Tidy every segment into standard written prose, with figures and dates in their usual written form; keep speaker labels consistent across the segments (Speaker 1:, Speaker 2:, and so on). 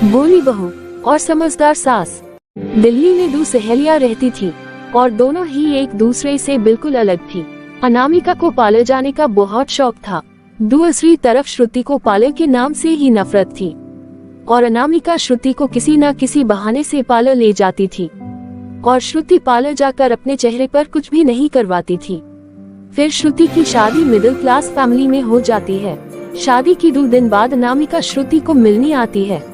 Speaker 1: भोली बहू और समझदार सास। दिल्ली में दो सहेलियां रहती थी और दोनों ही एक दूसरे से बिल्कुल अलग थी। अनामिका को पार्लर जाने का बहुत शौक था। दूसरी तरफ श्रुति को पार्लर के नाम से ही नफरत थी और अनामिका श्रुति को किसी न किसी बहाने से पार्लर ले जाती थी और श्रुति पार्लर जाकर अपने चेहरे पर कुछ भी नहीं करवाती थी। फिर श्रुति की शादी मिडिल क्लास फैमिली में हो जाती है। शादी की 2 दिन बाद अनामिका श्रुति को मिलने आती है।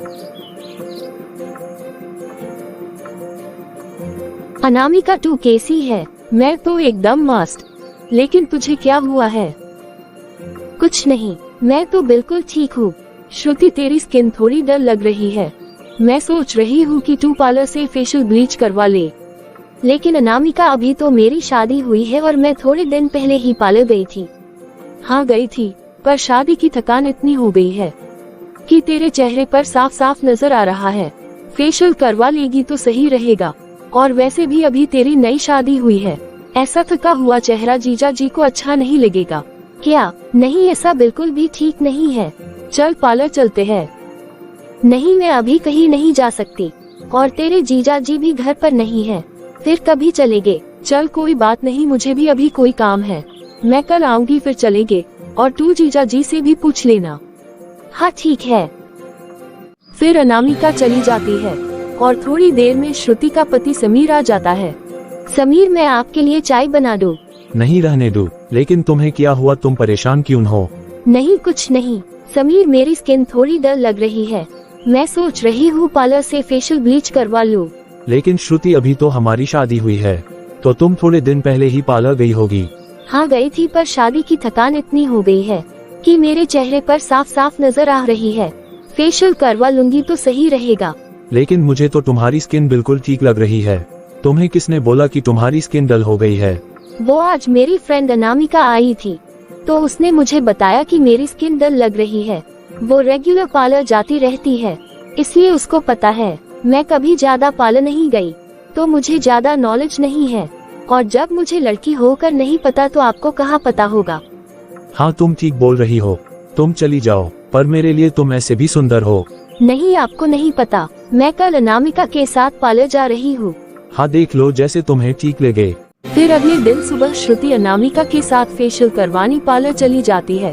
Speaker 1: अनामिका तू कैसी है? मैं तो एकदम मस्त, लेकिन तुझे क्या हुआ है? कुछ नहीं, मैं तो बिल्कुल ठीक हूँ। श्रुति तेरी स्किन थोड़ी डल लग रही है। मैं सोच रही हूँ कि तू पार्लर से फेशियल ब्लीच करवा ले। लेकिन अनामिका अभी तो मेरी शादी हुई है और मैं थोड़े दिन पहले ही पार्लर गई थी। हाँ गई थी, पर शादी की थकान इतनी हो गई है कि तेरे चेहरे पर साफ साफ नजर आ रहा है। फेशियल करवा लेगी तो सही रहेगा। और वैसे भी अभी तेरी नई शादी हुई है, ऐसा थका हुआ चेहरा जीजा जी को अच्छा नहीं लगेगा। क्या? नहीं, ऐसा बिल्कुल भी ठीक नहीं है। चल पार्लर चलते हैं। नहीं, मैं अभी कहीं नहीं जा सकती और तेरे जीजा जी भी घर पर नहीं है। फिर कभी चलेंगे। चल कोई बात नहीं, मुझे भी अभी कोई काम है। मैं कल आऊंगी, फिर चलेंगे। और तू जीजा जी से भी पूछ लेना। हाँ ठीक है। फिर अनामिका चली जाती है और थोड़ी देर में श्रुति का पति समीर आ जाता है। समीर, मैं आपके लिए चाय बना दूं?
Speaker 2: नहीं, रहने दो। लेकिन तुम्हें क्या हुआ? तुम परेशान क्यों हो?
Speaker 1: नहीं, कुछ नहीं। समीर, मेरी स्किन थोड़ी डल लग रही है। मैं सोच रही हूँ पार्लर से फेशियल ब्लीच करवा लूं।
Speaker 2: लेकिन श्रुति, अभी तो हमारी शादी हुई है, तो तुम थोड़े दिन पहले ही पार्लर गई होगी।
Speaker 1: हाँ गई थी, पर शादी की थकान इतनी हो गई है कि मेरे चेहरे पर साफ साफ नजर आ रही है। फेशियल करवा लूंगी तो सही रहेगा।
Speaker 2: लेकिन मुझे तो तुम्हारी स्किन बिल्कुल ठीक लग रही है। तुम्हें किसने बोला कि तुम्हारी स्किन डल हो गई है?
Speaker 1: वो आज मेरी फ्रेंड अनामिका आई थी, तो उसने मुझे बताया कि मेरी स्किन डल लग रही है। वो रेगुलर पार्लर जाती रहती है, इसलिए उसको पता है। मैं कभी ज्यादा पार्लर नहीं गई, तो मुझे ज्यादा नॉलेज नहीं है। और जब मुझे लड़की होकर नहीं पता तो आपको कहाँ पता होगा।
Speaker 2: हाँ, तुम ठीक बोल रही हो। तुम चली जाओ, पर मेरे लिए तुम ऐसे भी सुंदर हो।
Speaker 1: नहीं, आपको नहीं पता। मैं कल अनामिका के साथ पार्लर जा रही हूँ।
Speaker 2: हाँ, देख लो जैसे तुम्हें ठीक लगे।
Speaker 1: फिर अगले दिन सुबह श्रुति अनामिका के साथ फेशियल करवाने पार्लर चली जाती है।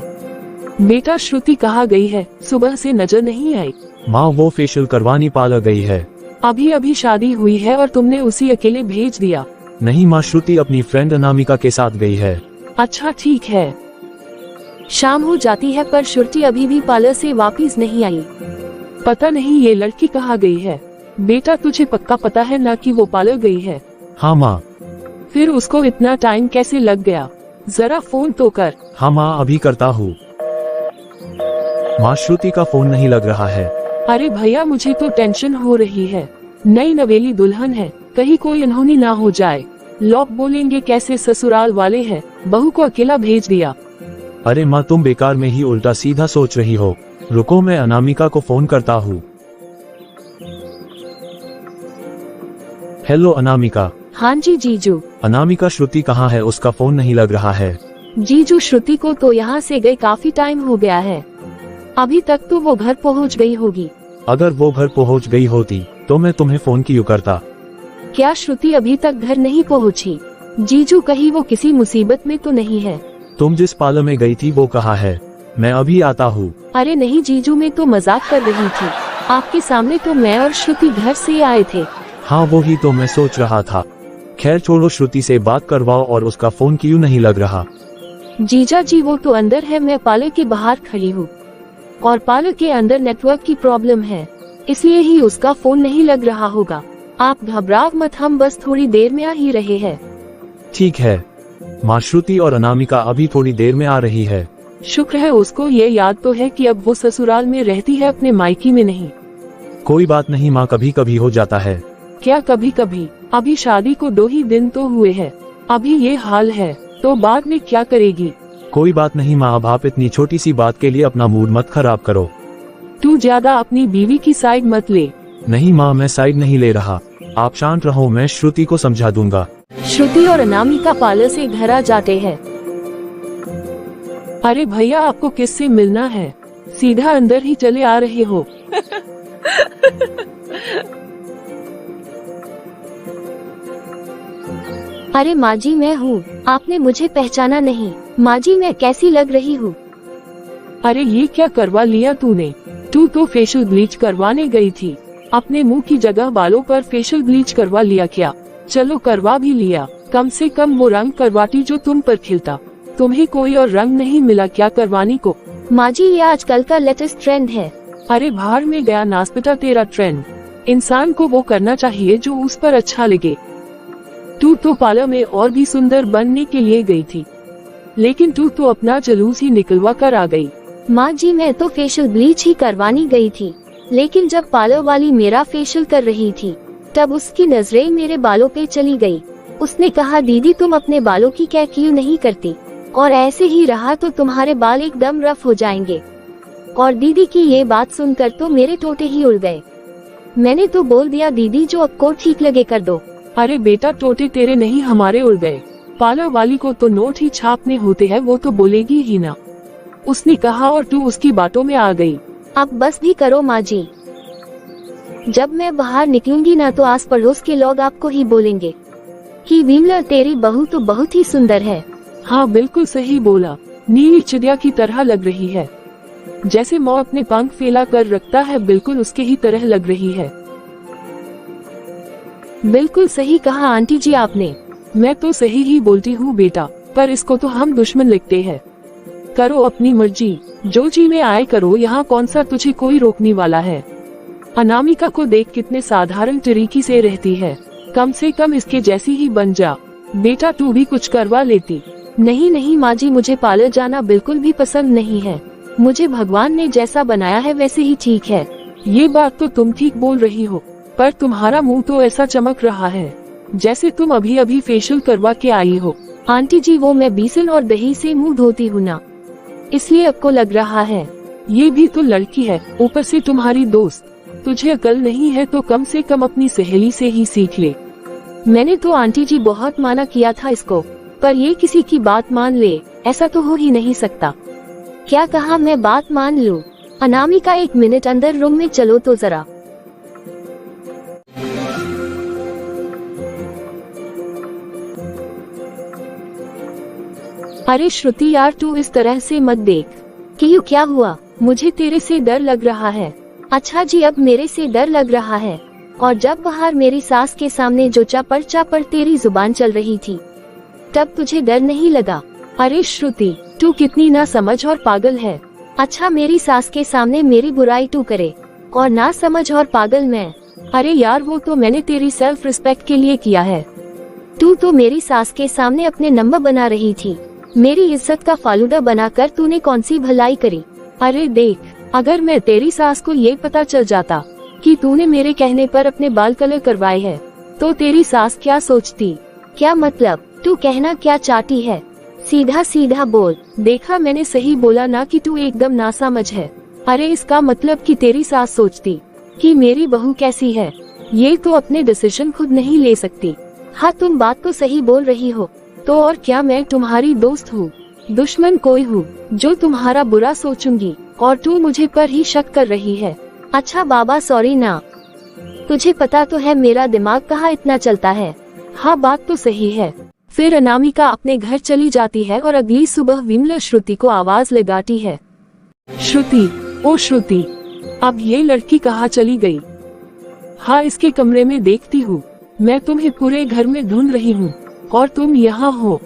Speaker 3: बेटा, श्रुति कहाँ गई है? सुबह से नजर नहीं आई।
Speaker 2: माँ, वो फेशियल करवानी पार्लर गई है।
Speaker 3: अभी अभी शादी हुई है और तुमने उसी अकेले भेज दिया?
Speaker 2: नहीं माँ, श्रुति अपनी फ्रेंड अनामिका के साथ गई है।
Speaker 3: अच्छा ठीक है।
Speaker 1: शाम हो जाती है, पर श्रुति अभी भी पार्लर से वापस नहीं आई।
Speaker 3: पता नहीं ये लड़की कहाँ गई है। बेटा, तुझे पक्का पता है ना कि वो पार्लर गई है?
Speaker 2: हाँ माँ।
Speaker 3: फिर उसको इतना टाइम कैसे लग गया? जरा फोन तो कर।
Speaker 2: हाँ माँ, अभी करता हूँ। माँ, श्रुति का फोन नहीं लग रहा है।
Speaker 3: अरे भैया, मुझे तो टेंशन हो रही है। नई नवेली दुल्हन है, कहीं कोई अनहोनी ना हो जाए। लोग बोलेंगे कैसे ससुराल वाले हैं, बहू को अकेला भेज दिया।
Speaker 2: अरे माँ, तुम बेकार में ही उल्टा सीधा सोच रही हो। रुको, मैं अनामिका को फोन करता हूँ। हेलो अनामिका।
Speaker 1: हाँ जी जीजू।
Speaker 2: अनामिका, श्रुति कहाँ है? उसका फोन नहीं लग रहा है।
Speaker 1: जीजू, श्रुति को तो यहाँ से गए काफी टाइम हो गया है। अभी तक तो वो घर पहुँच गई होगी।
Speaker 2: अगर वो घर पहुँच गई होती तो मैं तुम्हें फोन क्यों करता?
Speaker 1: क्या श्रुति अभी तक घर नहीं पहुँची? जीजू, कहीं वो किसी मुसीबत में तो नहीं है?
Speaker 2: तुम जिस पार्लर में गई थी वो कहाँ है? मैं अभी आता हूँ।
Speaker 1: अरे नहीं जीजू, मैं तो मजाक कर रही थी। आपके सामने तो मैं और श्रुति घर से आए थे।
Speaker 2: हाँ, वो ही तो मैं सोच रहा था। खैर छोड़ो, श्रुति से बात करवाओ। और उसका फोन क्यों नहीं लग रहा?
Speaker 1: जीजा जी, वो तो अंदर है, मैं पार्लर के बाहर खड़ी हूँ और पार्लर के अंदर नेटवर्क की प्रॉब्लम है, इसलिए ही उसका फोन नहीं लग रहा होगा। आप घबराओ मत, हम बस थोड़ी देर में आ ही रहे हैं।
Speaker 2: ठीक है माँ, श्रुति और अनामिका अभी थोड़ी देर में आ रही है।
Speaker 3: शुक्र है उसको ये याद तो है कि अब वो ससुराल में रहती है, अपने मायके में नहीं।
Speaker 2: कोई बात नहीं माँ, कभी कभी हो जाता है।
Speaker 3: क्या कभी कभी? अभी शादी को 2 ही दिन तो हुए हैं। अभी ये हाल है तो बाद में क्या करेगी?
Speaker 2: कोई बात नहीं माँ, अब आप इतनी छोटी सी बात के लिए अपना मूड मत खराब करो।
Speaker 3: तू ज्यादा अपनी बीवी की साइड मत ले।
Speaker 2: नहीं माँ, मैं साइड नहीं ले रहा। आप शांत रहो, मैं श्रुति को समझा दूंगा।
Speaker 1: श्रुति और अनामिका पार्लर से घर आ जाते हैं।
Speaker 3: अरे भैया, आपको किससे मिलना है? सीधा अंदर ही चले आ रहे हो।
Speaker 1: अरे माँ जी मैं हूँ, आपने मुझे पहचाना नहीं। माँ जी मैं कैसी लग रही हूँ?
Speaker 3: अरे ये क्या करवा लिया तूने? तू तो फेशियल ब्लीच करवाने गई थी, अपने मुंह की जगह बालों पर फेशियल ब्लीच करवा लिया क्या? चलो करवा भी लिया, कम से कम वो रंग करवाती जो तुम पर खिलता। तुम्हें कोई और रंग नहीं मिला क्या करवाने को?
Speaker 1: माँ जी ये आजकल का लेटेस्ट ट्रेंड है।
Speaker 3: अरे बाहर में गया नासपता तेरा ट्रेंड। इंसान को वो करना चाहिए जो उस पर अच्छा लगे। तू तो पार्लर में और भी सुंदर बनने के लिए गई थी, लेकिन तू तो अपना जुलूस ही निकलवा कर आ गई।
Speaker 1: माँ जी मैं तो फेशियल ब्लीच ही करवानी गई थी, लेकिन जब पार्लर वाली मेरा फेशियल कर रही थी तब उसकी नजरें मेरे बालों पे चली गई। उसने कहा दीदी तुम अपने बालों की क्या क्यों नहीं करती, और ऐसे ही रहा तो तुम्हारे बाल एकदम रफ हो जाएंगे। और दीदी की ये बात सुनकर तो मेरे टोटे ही उड़ गए। मैंने तो बोल दिया दीदी जो आपको ठीक लगे कर दो।
Speaker 3: अरे बेटा टोटे तेरे नहीं हमारे उड़ गए। पार्लर वाली को तो नोट ही छापने होते हैं, वो तो बोलेगी ही ना। उसने कहा और तू उसकी बातों में आ गई।
Speaker 1: अब बस भी करो माँ जी, जब मैं बाहर निकलूंगी ना तो आस पड़ोस के लोग आपको ही बोलेंगे कि विमला तेरी बहू तो बहुत ही सुंदर है।
Speaker 3: हाँ बिल्कुल सही बोला, नीली चिड़िया की तरह लग रही है। जैसे मोर अपने पंख फैला कर रखता है बिल्कुल उसके ही तरह लग रही है।
Speaker 1: बिल्कुल सही कहा आंटी जी आपने।
Speaker 3: मैं तो सही ही बोलती हूँ बेटा, पर इसको तो हम दुश्मन लिखते हैं। करो अपनी मर्जी, जो जी में आए करो, यहाँ कौन सा तुझे कोई रोकने वाला है। अनामिका को देख कितने साधारण तरीके से रहती है, कम से कम इसके जैसी ही बन जा। बेटा तू भी कुछ करवा लेती।
Speaker 1: नहीं नहीं माँ जी मुझे पार्लर जाना बिल्कुल भी पसंद नहीं है। मुझे भगवान ने जैसा बनाया है वैसे ही ठीक है।
Speaker 3: ये बात तो तुम ठीक बोल रही हो, पर तुम्हारा मुंह तो ऐसा चमक रहा है जैसे तुम अभी अभी फेशियल करवा के आई हो।
Speaker 1: आंटी जी वो मैं बेसन और दही से मुंह धोती हूँ ना, इसलिए आपको लग रहा है।
Speaker 3: ये भी तो लड़की है, ऊपर से तुम्हारी दोस्त। तुझे अकल नहीं है तो कम से कम अपनी सहेली से ही सीख ले।
Speaker 1: मैंने तो आंटी जी बहुत माना किया था इसको, पर ये किसी की बात मान ले, ऐसा तो हो ही नहीं सकता। क्या कहा मैं बात मान लूं? अनामिका 1 मिनट अंदर रूम में चलो तो जरा। अरे श्रुति यार तू इस तरह से मत देख। क्यों क्या हुआ? मुझे तेरे से डर लग रहा है। अच्छा जी अब मेरे से डर लग रहा है। और जब बाहर मेरी सास के सामने जो चापर तेरी जुबान चल रही थी तब तुझे डर नहीं लगा?
Speaker 3: अरे श्रुति तू कितनी ना समझ और पागल है।
Speaker 1: अच्छा मेरी सास के सामने मेरी बुराई तू करे और ना समझ और पागल मैं?
Speaker 3: अरे यार वो तो मैंने तेरी सेल्फ रिस्पेक्ट के लिए किया है।
Speaker 1: तू तो मेरी सास के सामने अपने नंबर बना रही थी, मेरी इज्जत का फालूदा बनाकर तूने कौन सी भलाई करी?
Speaker 3: अरे देख, अगर मैं तेरी सास को ये पता चल जाता कि तूने मेरे कहने पर अपने बाल कलर करवाए हैं, तो तेरी सास क्या सोचती?
Speaker 1: क्या मतलब? तू कहना क्या चाहती है? सीधा सीधा बोल।
Speaker 3: देखा मैंने सही बोला ना कि तू एकदम नासमझ है। अरे इसका मतलब कि तेरी सास सोचती कि मेरी बहू कैसी है, ये तो अपने डिसीजन खुद नहीं ले सकती।
Speaker 1: हाँ तुम बात तो सही बोल रही हो।
Speaker 3: तो और क्या मैं तुम्हारी दोस्त हूँ, दुश्मन कोई हूँ जो तुम्हारा बुरा सोचूंगी? और तू मुझे पर ही शक कर रही है।
Speaker 1: अच्छा बाबा सॉरी ना, तुझे पता तो है मेरा दिमाग कहाँ इतना चलता है।
Speaker 3: हाँ बात तो सही है। फिर अनामिका अपने घर चली जाती है और अगली सुबह विमला श्रुति को आवाज लगाती है। श्रुति, ओ श्रुति, अब ये लड़की कहाँ चली गई? हाँ इसके कमरे में देखती हूँ, मैं तुम्हें पूरे घर में ढूंढ रही हूँ और तुम यहाँ हो।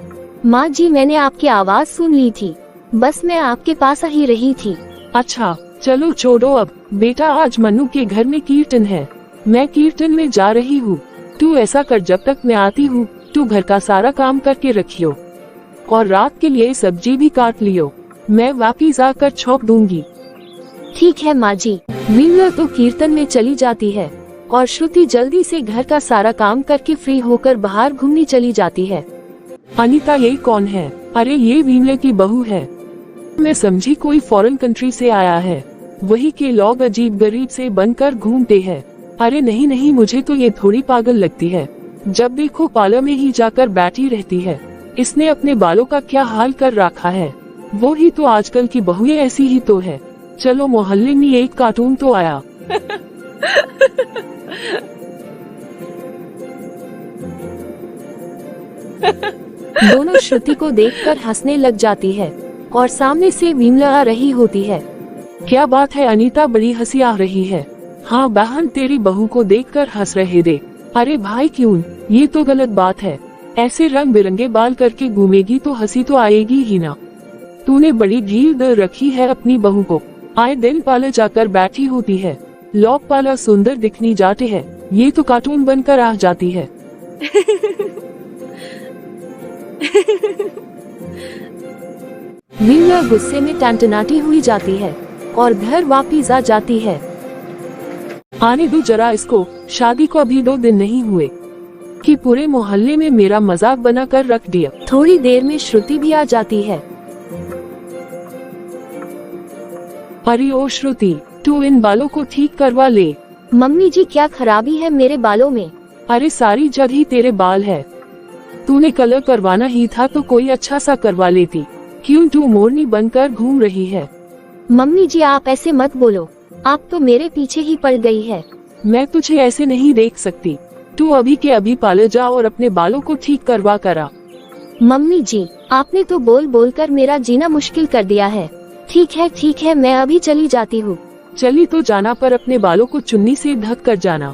Speaker 1: माँ जी मैंने आपकी आवाज सुन ली थी, बस मैं आपके पास ही रही थी।
Speaker 3: अच्छा चलो छोड़ो अब। बेटा आज मन्नू के घर में कीर्तन है, मैं कीर्तन में जा रही हूँ। तू ऐसा कर, जब तक मैं आती हूँ तू घर का सारा काम करके रखियो और रात के लिए सब्जी भी काट लियो, मैं वापिस आकर छोप दूंगी।
Speaker 1: ठीक है माँ जी।
Speaker 3: विमला तो कीर्तन में चली जाती है और श्रुति जल्दी से घर का सारा काम करके फ्री होकर बाहर घूमने चली जाती है। अनीता ये कौन है? अरे ये विमला की बहू है। मैं समझी कोई फॉरेन कंट्री से आया है, वही के लोग अजीब गरीब से बनकर घूमते हैं। अरे नहीं नहीं, मुझे तो ये थोड़ी पागल लगती है, जब देखो पार्लर में ही जाकर बैठी रहती है। इसने अपने बालों का क्या हाल कर रखा है। वो ही तो आजकल की बहुएं ऐसी ही तो है। चलो मोहल्ले में एक कार्टून तो आया। दोनों श्रुति को देखकर हंसने लग जाती है और सामने से विमला आ रही होती है। क्या बात है अनीता, बड़ी हंसी आ रही है। हाँ बहन, तेरी बहू को देखकर हंस रहे दे। अरे भाई क्यों, ये तो गलत बात है। ऐसे रंग बिरंगे बाल करके घूमेगी तो हंसी तो आएगी ही ना। तूने बड़ी ढील दर रखी है अपनी बहू को। आए दिन पार्लर जाकर बैठी होती है, लोग पार्लर सुंदर दिखनी जाते हैं, ये तो कार्टून बनकर आ जाती है। विमला गुस्से में टनटनाती हुई जाती है और घर वापिस आ जाती है। आने दो जरा इसको, शादी को अभी 2 दिन नहीं हुए कि पूरे मोहल्ले में मेरा मजाक बना कर रख दिया। थोड़ी देर में श्रुति भी आ जाती है। अरे ओ श्रुति, तू इन बालों को ठीक करवा ले।
Speaker 1: मम्मी जी क्या खराबी है मेरे बालों में?
Speaker 3: अरे सारी जगह ही तेरे बाल है, तूने कलर करवाना ही था तो कोई अच्छा सा करवा लेती। क्यों तू मोरनी बनकर घूम रही है?
Speaker 1: मम्मी जी आप ऐसे मत बोलो, आप तो मेरे पीछे ही पड़ गई है।
Speaker 3: मैं तुझे ऐसे नहीं देख सकती। तू अभी के अभी पार्लर जा और अपने बालों को ठीक करवा करा।
Speaker 1: मम्मी जी आपने तो बोल बोल कर मेरा जीना मुश्किल कर दिया है। ठीक है मैं अभी चली जाती हूँ।
Speaker 3: चली तो जाना, पर अपने बालों को चुन्नी से ढक कर जाना।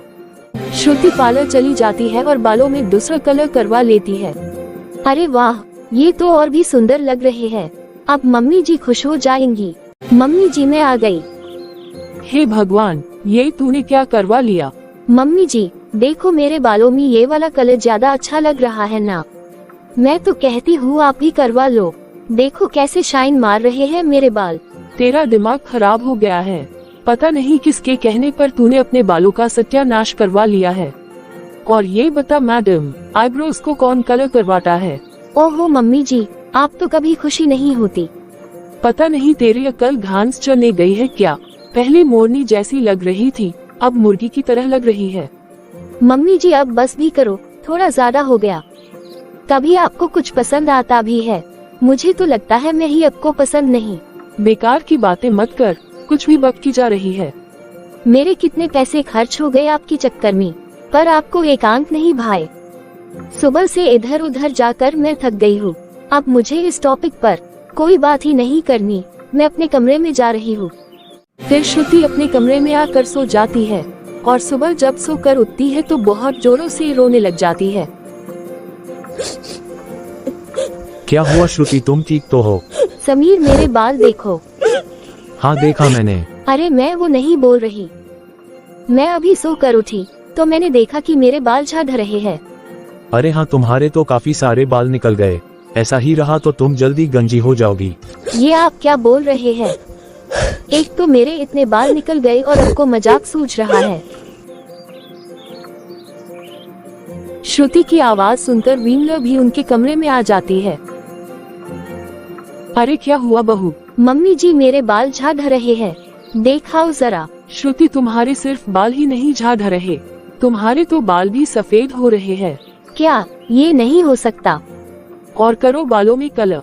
Speaker 3: श्रुति पार्लर चली जाती है और बालों में दूसरा कलर करवा लेती है।
Speaker 1: अरे वाह, ये तो और भी सुंदर लग रहे हैं। अब मम्मी जी खुश हो जाएंगी। मम्मी जी मैं आ गई।
Speaker 3: हे भगवान, ये तूने क्या करवा लिया?
Speaker 1: मम्मी जी देखो मेरे बालों में ये वाला कलर ज्यादा अच्छा लग रहा है ना। मैं तो कहती हूँ आप भी करवा लो। देखो कैसे शाइन मार रहे हैं मेरे बाल।
Speaker 3: तेरा दिमाग खराब हो गया है। पता नहीं किसके कहने पर तूने अपने बालों का सत्यानाश करवा लिया है। और ये बता मैडम, आईब्रोज को कौन कलर करवाता है?
Speaker 1: ओहो मम्मी जी, आप तो कभी खुशी नहीं होती।
Speaker 3: पता नहीं तेरी अकल घांस चढ़ने गई है क्या? पहले मोरनी जैसी लग रही थी, अब मुर्गी की तरह लग रही है।
Speaker 1: मम्मी जी अब बस भी करो, थोड़ा ज्यादा हो गया। कभी आपको कुछ पसंद आता भी है? मुझे तो लगता है मैं ही आपको पसंद नहीं।
Speaker 3: बेकार की बातें मत कर, कुछ भी बकती जा रही है।
Speaker 1: मेरे कितने पैसे खर्च हो गए आपकी चक्कर में, पर आपको एक आंक नहीं भाए। सुबह से इधर उधर जाकर मैं थक गई हूँ। अब मुझे इस टॉपिक पर कोई बात ही नहीं करनी। मैं अपने कमरे में जा रही हूँ।
Speaker 3: फिर श्रुति अपने कमरे में आकर सो जाती है और सुबह जब सोकर उठती है तो बहुत जोरों से रोने लग जाती है।
Speaker 2: क्या हुआ श्रुति, तुम ठीक तो हो?
Speaker 1: समीर मेरे बाल देखो।
Speaker 2: हाँ देखा मैंने।
Speaker 1: अरे मैं वो नहीं बोल रही। मैं अभी सोकर उठी तो मैंने देखा कि मेरे बाल झड़ रहे हैं।
Speaker 2: अरे हाँ, तुम्हारे तो काफी सारे बाल निकल गए। ऐसा ही रहा तो तुम जल्दी गंजी हो जाओगी।
Speaker 1: ये आप क्या बोल रहे हैं? एक तो मेरे इतने बाल निकल गए और आपको मजाक सूझ रहा है।
Speaker 3: श्रुति की आवाज सुनकर विमला भी उनके कमरे में आ जाती है। अरे क्या हुआ बहू?
Speaker 1: मम्मी जी मेरे बाल झड़ रहे हैं, देखाओ जरा।
Speaker 3: श्रुति तुम्हारे सिर्फ बाल ही नहीं झड़ रहे, तुम्हारे तो बाल भी सफेद हो रहे हैं।
Speaker 1: क्या ये नहीं हो सकता?
Speaker 3: और करो बालों में कलर।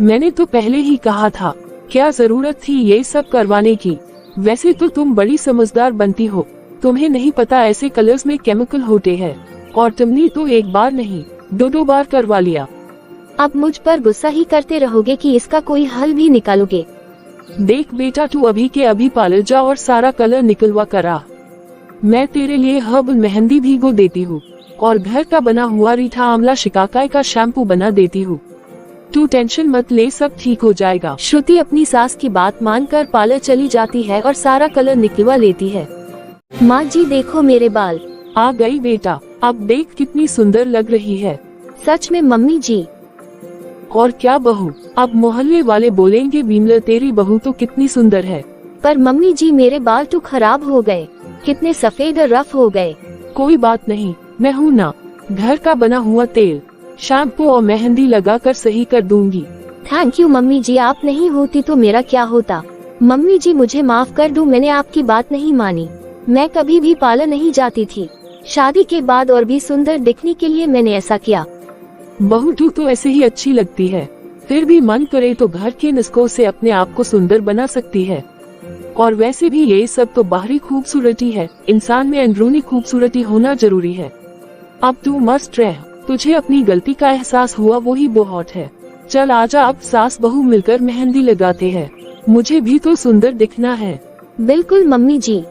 Speaker 3: मैंने तो पहले ही कहा था, क्या जरूरत थी ये सब करवाने की? वैसे तो तुम बड़ी समझदार बनती हो, तुम्हें नहीं पता ऐसे कलर्स में केमिकल होते हैं। और तुमने तो एक बार नहीं 2 बार करवा लिया।
Speaker 1: अब मुझ पर गुस्सा ही करते रहोगे कि इसका कोई हल भी निकालोगे?
Speaker 3: देख बेटा, तू अभी के अभी पार्लर जा और सारा कलर निकलवा करा। मैं तेरे लिए हर्बल मेहंदी भिगो देती हूँ और घर का बना हुआ रीठा आंवला शिकाकाई का शैम्पू बना देती हूँ। तू टेंशन मत ले, सब ठीक हो जाएगा। श्रुति अपनी सास की बात मानकर पार्लर चली जाती है और सारा कलर निकलवा लेती है।
Speaker 1: माँ जी देखो मेरे बाल।
Speaker 3: आ गई बेटा, अब देख कितनी सुंदर लग रही है।
Speaker 1: सच में मम्मी जी?
Speaker 3: और क्या बहू, अब मोहल्ले वाले बोलेंगे विमला तेरी बहू तो कितनी सुंदर है।
Speaker 1: पर मम्मी जी मेरे बाल तो खराब हो गए, कितने सफेद और रफ हो गए।
Speaker 3: कोई बात नहीं, मैं हूँ ना, घर का बना हुआ तेल, शैम्पू और मेहंदी लगाकर सही कर दूंगी।
Speaker 1: थैंक यू मम्मी जी, आप नहीं होती तो मेरा क्या होता। मम्मी जी मुझे माफ कर दो, मैंने आपकी बात नहीं मानी। मैं कभी भी पार्लर नहीं जाती थी, शादी के बाद और भी सुंदर दिखने के लिए मैंने ऐसा किया।
Speaker 3: बहू तू तो ऐसे ही अच्छी लगती है, फिर भी मन करे तो घर के नुस्खों से अपने आप को सुंदर बना सकती है। और वैसे भी ये सब तो बाहरी खूबसूरती है, इंसान में अंदरूनी खूबसूरती होना जरूरी है। अब तू मस्त रह, तुझे अपनी गलती का एहसास हुआ वही बहुत है। चल आजा, अब सास बहू मिलकर मेहंदी लगाते हैं, मुझे भी तो सुंदर दिखना है।
Speaker 1: बिल्कुल मम्मी जी।